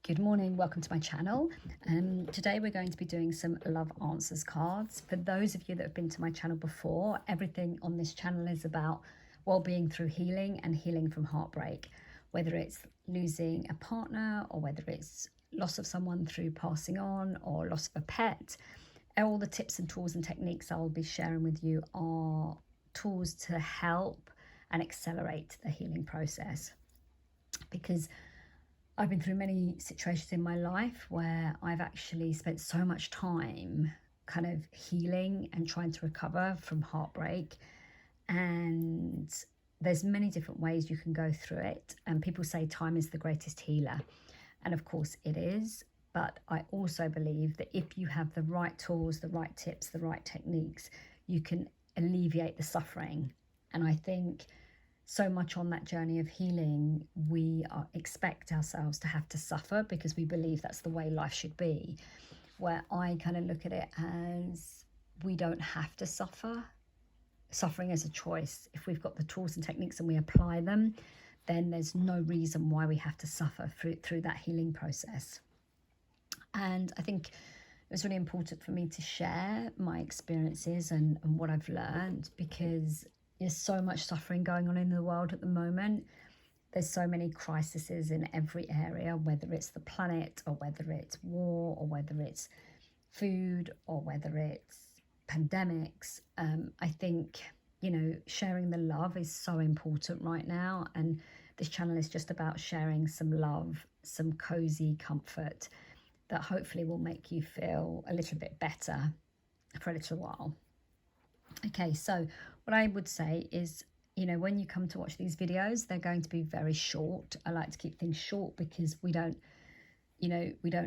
Good morning, welcome to my channel. Today we're going to be doing some love answers cards. For those of you that have been to my channel before, everything on this channel is about well-being through healing and healing from heartbreak, whether it's losing a partner or whether it's loss of someone through passing on or loss of a pet. All the tips and tools and techniques I'll be sharing with you are tools to help and accelerate the healing process, because I've been through many situations in my life where I've actually spent so much time kind of healing and trying to recover from heartbreak. And there's many different ways you can go through it. And people say time is the greatest healer. And of course it is. But I also believe that if you have the right tools, the right tips, the right techniques, you can alleviate the suffering. And I think so much on that journey of healing, we expect ourselves to have to suffer because we believe that's the way life should be. Where I kind of look at it as we don't have to suffer. Suffering is a choice. If we've got the tools and techniques and we apply them, then there's no reason why we have to suffer through that healing process. And I think it was really important for me to share my experiences and what I've learned, because there's so much suffering going on in the world at the moment. There's so many crises in every area, whether it's the planet or whether it's war or whether it's food or whether it's pandemics. I think, sharing the love is so important right now. And this channel is just about sharing some love, some cozy comfort that hopefully will make you feel a little bit better for a little while. Okay, so what I would say is, when you come to watch these videos, they're going to be very short. I like to keep things short because we don't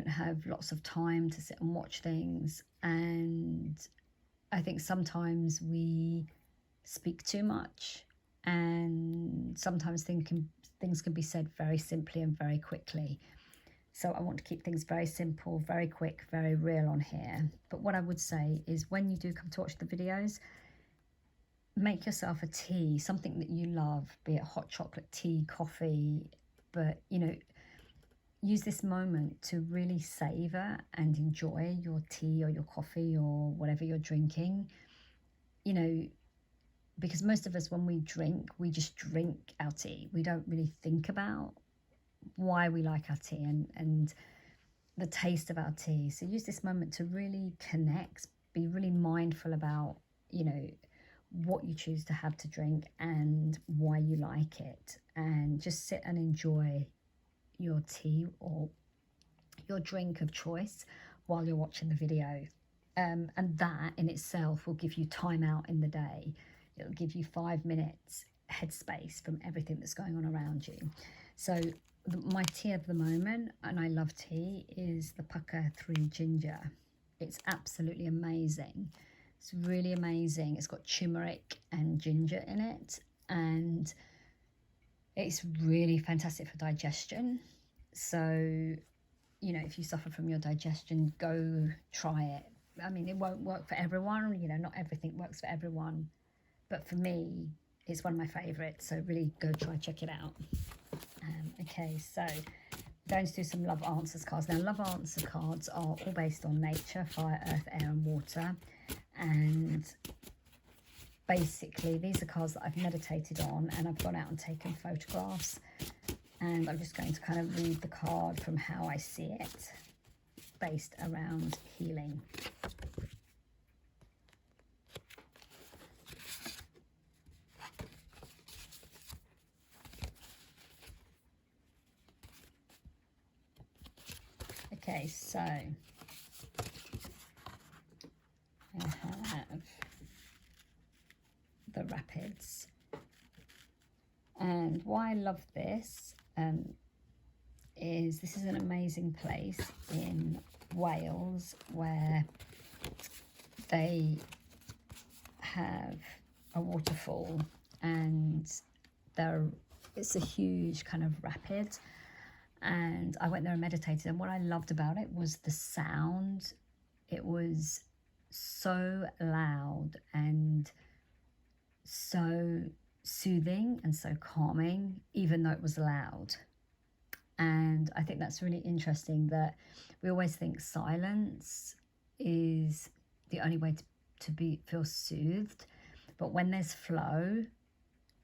have lots of time to sit and watch things. And I think sometimes we speak too much, and sometimes things can be said very simply and very quickly. So I want to keep things very simple, very quick, very real on here. But what I would say is, when you do come to watch the videos, make yourself a tea, something that you love, be it hot chocolate, tea, coffee, but, use this moment to really savor and enjoy your tea or your coffee or whatever you're drinking, because most of us, when we drink, we just drink our tea. We don't really think about why we like our tea and the taste of our tea. So use this moment to really connect, be really mindful about, what you choose to have to drink and why you like it, and just sit and enjoy your tea or your drink of choice while you're watching the video. And that in itself will give you time out in the day. It'll give you 5 minutes headspace from everything that's going on around you. So my tea of the moment, and I love tea, is the Pukka 3 Ginger. It's absolutely amazing. It's really amazing. It's got turmeric and ginger in it, and it's really fantastic for digestion. So, if you suffer from your digestion, go try it. I mean, it won't work for everyone. Not everything works for everyone. But for me, it's one of my favourites. So really go check it out. Okay, so I'm going to do some love answers cards. Now, love answer cards are all based on nature, fire, earth, air and water. And basically, these are cards that I've meditated on, and I've gone out and taken photographs. And I'm just going to kind of read the card from how I see it, based around healing. Okay, so I have the Rapids. And why I love this is this is an amazing place in Wales where they have a waterfall, and it's a huge kind of rapid. And I went there and meditated, and what I loved about it was the sound. It was so loud and so soothing and so calming, even though it was loud. And I think that's really interesting that we always think silence is the only way to feel soothed. But when there's flow,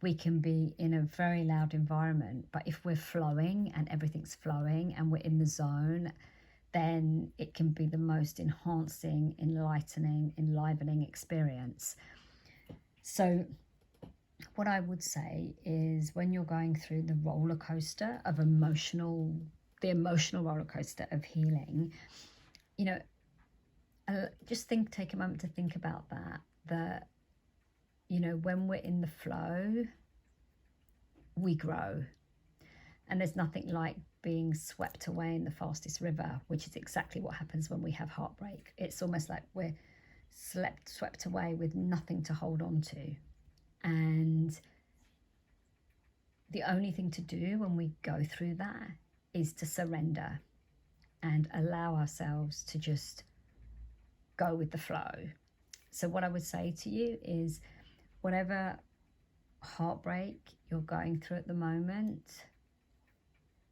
we can be in a very loud environment. But if we're flowing and everything's flowing and we're in the zone, then it can be the most enhancing, enlivening experience. So what I would say is, when you're going through the roller coaster of the emotional roller coaster of healing, you know, just take a moment to think about that, you know, when we're in the flow, we grow. And there's nothing like being swept away in the fastest river, which is exactly what happens when we have heartbreak. It's almost like we're swept away with nothing to hold on to. And the only thing to do when we go through that is to surrender and allow ourselves to just go with the flow. So what I would say to you is, whatever heartbreak you're going through at the moment,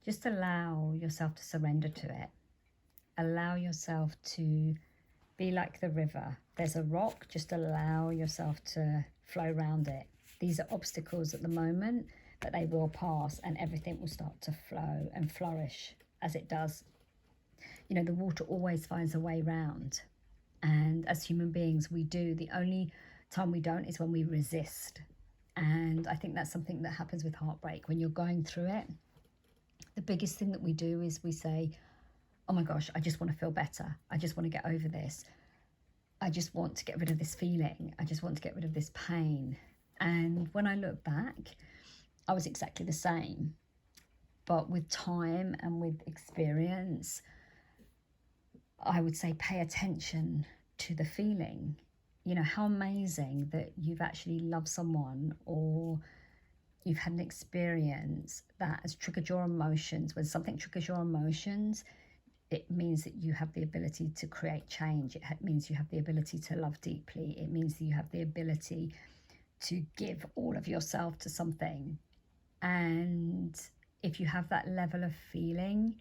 just allow yourself to surrender to it. Allow yourself to be like the river. There's a rock, just allow yourself to flow around it. These are obstacles at the moment, but they will pass and everything will start to flow and flourish as it does. You know, the water always finds a way round. And as human beings, we do. The only time we don't is when we resist. And I think that's something that happens with heartbreak. When you're going through it, the biggest thing that we do is we say, oh my gosh, I just want to feel better. I just want to get over this. I just want to get rid of this feeling. I just want to get rid of this pain. And when I look back, I was exactly the same. But with time and with experience, I would say pay attention to the feeling. You know, how amazing that you've actually loved someone, or you've had an experience that has triggered your emotions. When something triggers your emotions, it means that you have the ability to create change. It means you have the ability to love deeply. It means that you have the ability to give all of yourself to something. And if you have that level of feeling,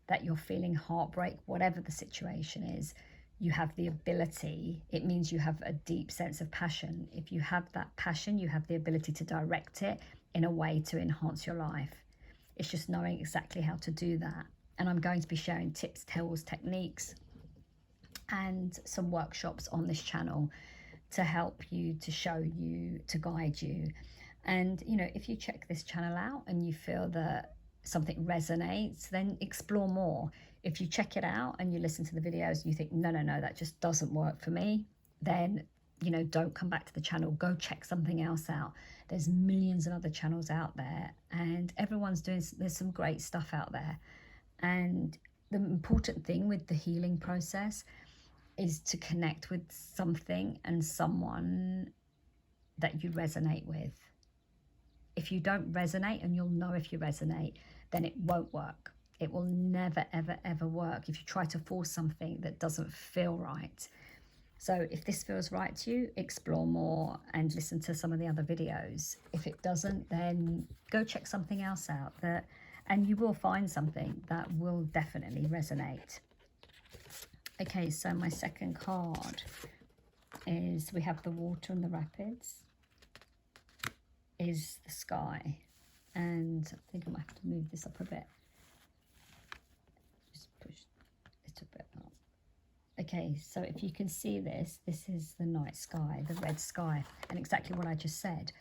that you're feeling heartbreak, whatever the situation is, you have the ability. It means you have a deep sense of passion. If you have that passion, you have the ability to direct it in a way to enhance your life. It's just knowing exactly how to do that. And I'm going to be sharing tips, tools, techniques, and some workshops on this channel to help you, to show you, to guide you. And, you know, if you check this channel out and you feel that something resonates, then explore more. If you check it out and you listen to the videos and you think, no, that just doesn't work for me, then, you know, don't come back to the channel. Go check something else out. There's millions of other channels out there, and everyone's doing, there's some great stuff out there. And the important thing with the healing process is to connect with something and someone that you resonate with. If you don't resonate, and you'll know if you resonate, then it won't work. It will never, ever, ever work if you try to force something that doesn't feel right. So if this feels right to you, explore more and listen to some of the other videos. If it doesn't, then go check something else out, and you will find something that will definitely resonate. Okay, so my second card is, we have the water and the rapids, is the sky. And I think I might have to move this up a bit. Just push it a bit up. Okay, so if you can see this is the night sky, the red sky, and exactly what I just said.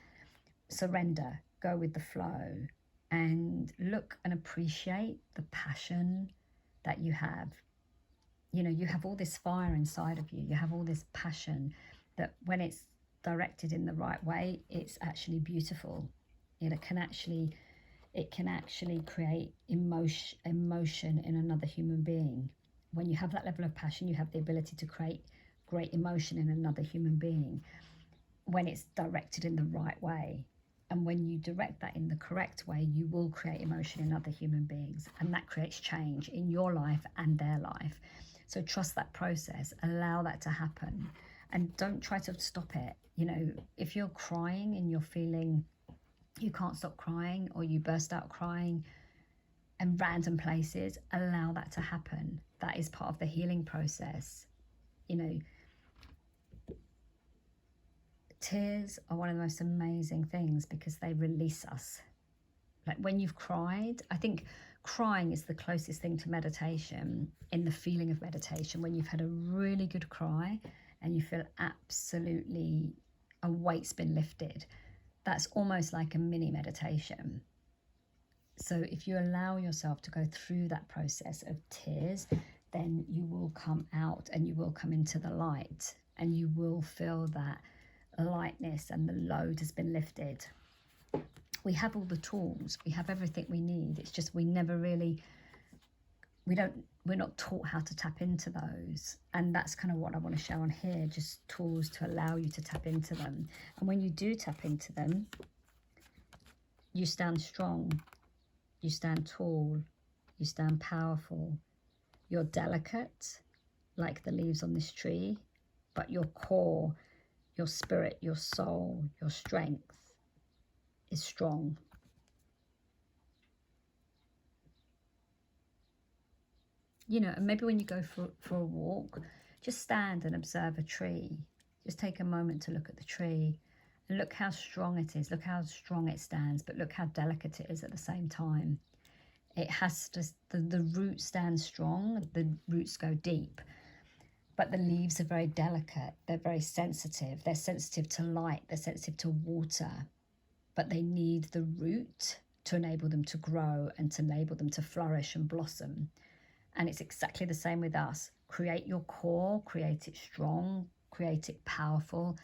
Surrender, go with the flow, and look and appreciate the passion that you have. You know, you have all this fire inside of you. You have all this passion that, when it's directed in the right way, it's actually beautiful. It can actually create emotion in another human being. When you have that level of passion, you have the ability to create great emotion in another human being when it's directed in the right way. And when you direct that in the correct way, you will create emotion in other human beings, and that creates change in your life and their life. So trust that process, allow that to happen, and don't try to stop it. You know, if you're crying and you're feeling you can't stop crying, or you burst out crying, and random places, allow that to happen. That is part of the healing process. You know, tears are one of the most amazing things because they release us. Like when you've cried, I think crying is the closest thing to meditation, in the feeling of meditation. When you've had a really good cry and you feel absolutely, a weight's been lifted, that's almost like a mini meditation. So if you allow yourself to go through that process of tears, then you will come out and you will come into the light, and you will feel that lightness and the load has been lifted. We have all the tools, we have everything we need. It's just we're not taught how to tap into those. And that's kind of what I want to show on here, just tools to allow you to tap into them. And when you do tap into them, you stand strong, you stand tall, you stand powerful. You're delicate, like the leaves on this tree, but your core, your spirit, your soul, your strength is strong. You know, and maybe when you go for a walk, just stand and observe a tree. Just take a moment to look at the tree and look how strong it is. Look how strong it stands, but look how delicate it is at the same time. It has to, the roots stand strong, the roots go deep, but the leaves are very delicate. They're very sensitive. They're sensitive to light. They're sensitive to water, but they need the root to enable them to grow and to enable them to flourish and blossom. And it's exactly the same with us. Create your core, create it strong, create it powerful,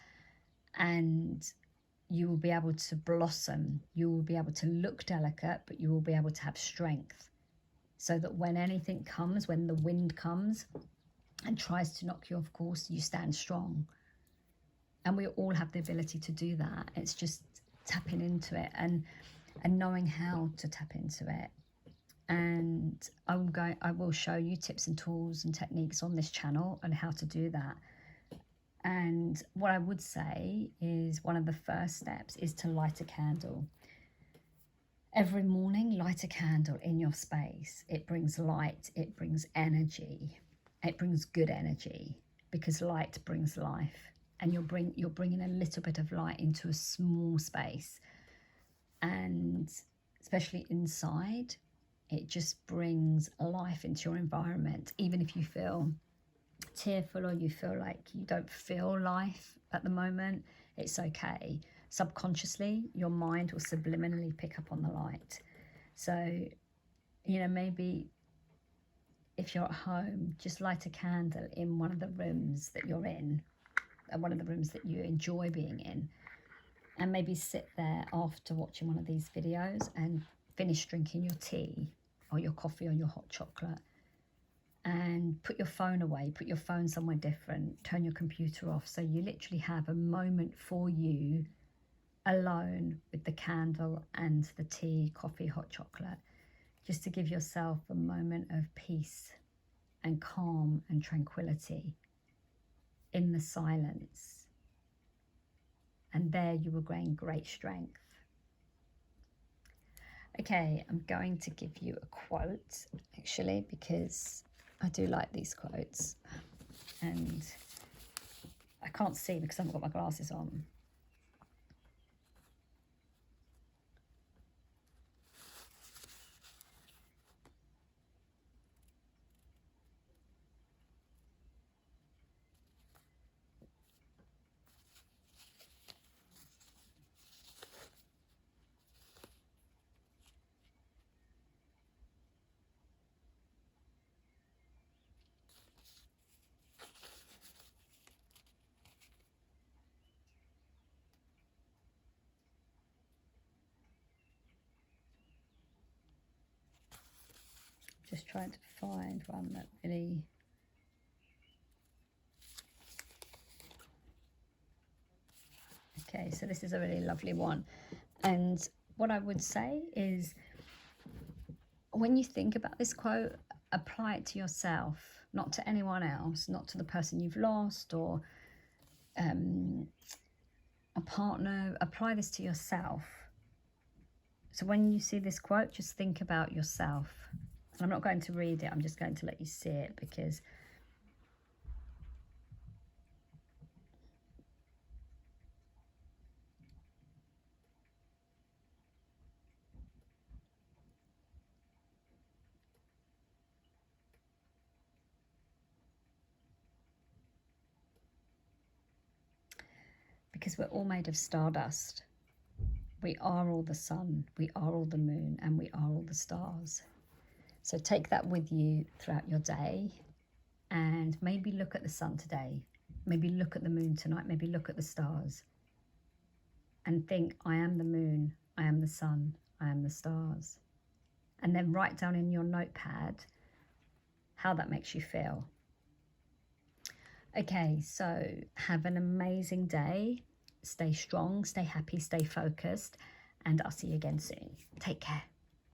and you will be able to blossom. You will be able to look delicate, but you will be able to have strength, so that when anything comes, when the wind comes and tries to knock you off course, you stand strong. And we all have the ability to do that. It's just tapping into it and knowing how to tap into it. And I will show you tips and tools and techniques on this channel on how to do that. And what I would say is one of the first steps is to light a candle. Every morning, light a candle in your space. It brings light, it brings energy, it brings good energy, because light brings life. And you're bringing a little bit of light into a small space. And especially inside, it just brings life into your environment. Even if you feel tearful or you feel like you don't feel life at the moment, it's okay. Subconsciously, your mind will subliminally pick up on the light. So, you know, maybe if you're at home, just light a candle in one of the rooms that you're in, and one of the rooms that you enjoy being in, and maybe sit there after watching one of these videos and finish drinking your tea or your coffee or your hot chocolate, and put your phone away, put your phone somewhere different, turn your computer off, so you literally have a moment for you alone with the candle and the tea, coffee, hot chocolate, just to give yourself a moment of peace and calm and tranquility in the silence. And there you will gain great strength. Okay, I'm going to give you a quote, actually, because I do like these quotes. And I can't see because I haven't got my glasses on. Just trying to find one that really... Okay, so this is a really lovely one. And what I would say is, when you think about this quote, apply it to yourself, not to anyone else, not to the person you've lost or a partner. Apply this to yourself. So when you see this quote, just think about yourself. And I'm not going to read it, I'm just going to let you see it, because we're all made of stardust. We are all the sun, we are all the moon, and we are all the stars. So take that with you throughout your day, and maybe look at the sun today, maybe look at the moon tonight, maybe look at the stars, and think, I am the moon, I am the sun, I am the stars. And then write down in your notepad how that makes you feel. Okay, so have an amazing day. Stay strong, stay happy, stay focused, and I'll see you again soon. Take care.